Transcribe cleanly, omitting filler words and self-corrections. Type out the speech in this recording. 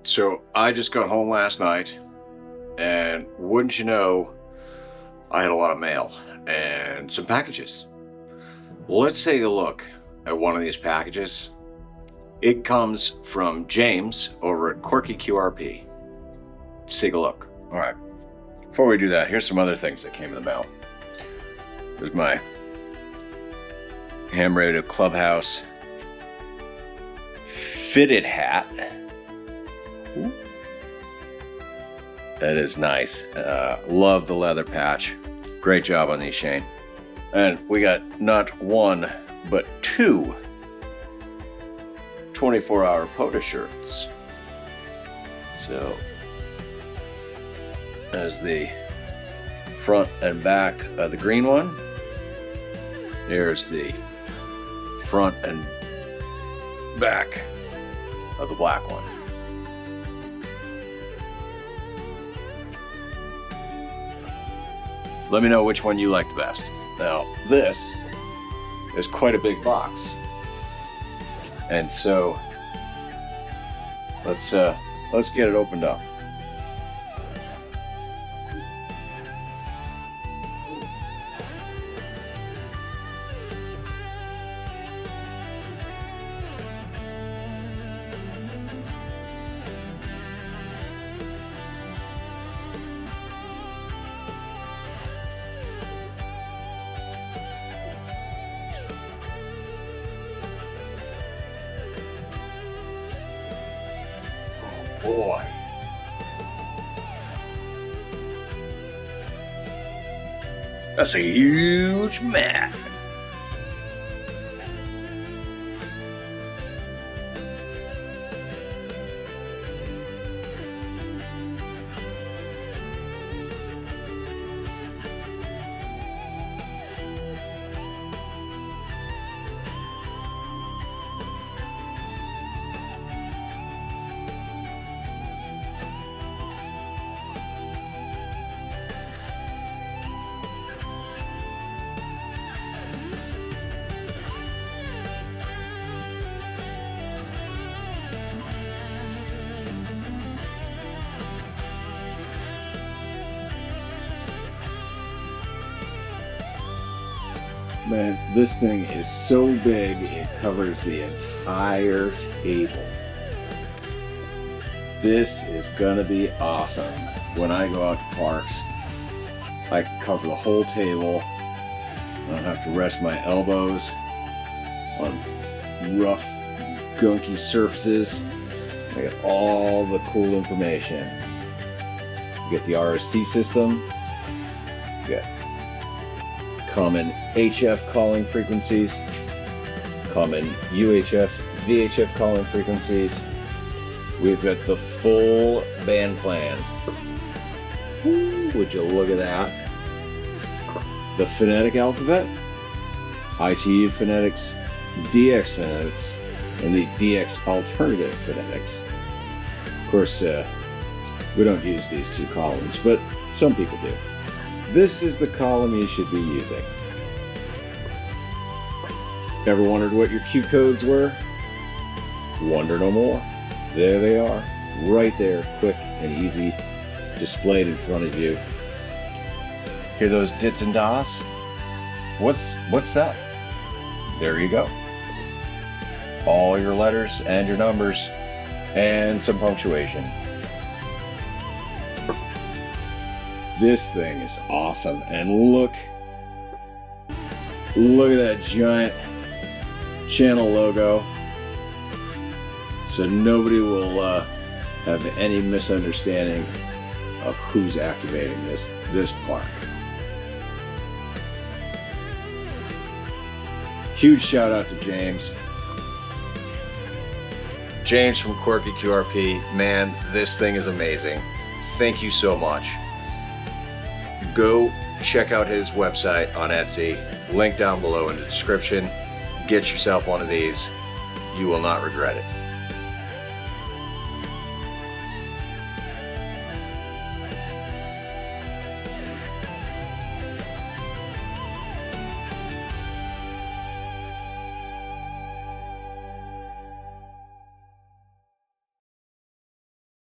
So I just got home last night, and wouldn't you know, I had a lot of mail and some packages. Well, let's take a look at one of these packages. It comes from James over at Quirky QRP. Let's take a look. All right, before we do that, here's some other things that came in the mail. There's my Ham Radio Clubhouse fitted hat. Ooh. That is nice. Love the leather patch. Great job on these, Shane. And we got not one, but two 24-hour POTA shirts. So, there's the front and back of the green one. There's the front and back of the black one. Let me know which one you like the best. Now, this is quite a big box. And so, let's get it opened up. Boy. That's a huge mat. Man, this thing is so big, it covers the entire table. This is gonna be awesome. When I go out to parks, I can cover the whole table. I don't have to rest my elbows on rough, gunky surfaces. I get all the cool information. You get the RST system. You get common HF calling frequencies, common UHF, VHF calling frequencies. We've got the full band plan. Ooh, would you look at that? The phonetic alphabet, ITU phonetics, DX phonetics, and the DX alternative phonetics. Of course, we don't use these two columns, but some people do. This is the column you should be using. Ever wondered what your Q codes were? Wonder no more. There they are, right there, quick and easy, displayed in front of you. Hear those dits and das? What's that? There you go. All your letters and your numbers and some punctuation. This thing is awesome, and look at that giant channel logo, so nobody will have any misunderstanding of who's activating this park. Huge shout out to James. James from Quirky QRP. Man, this thing is amazing. Thank you so much. Go check out his website on Etsy, link down below in the description. Get yourself one of these. You will not regret it.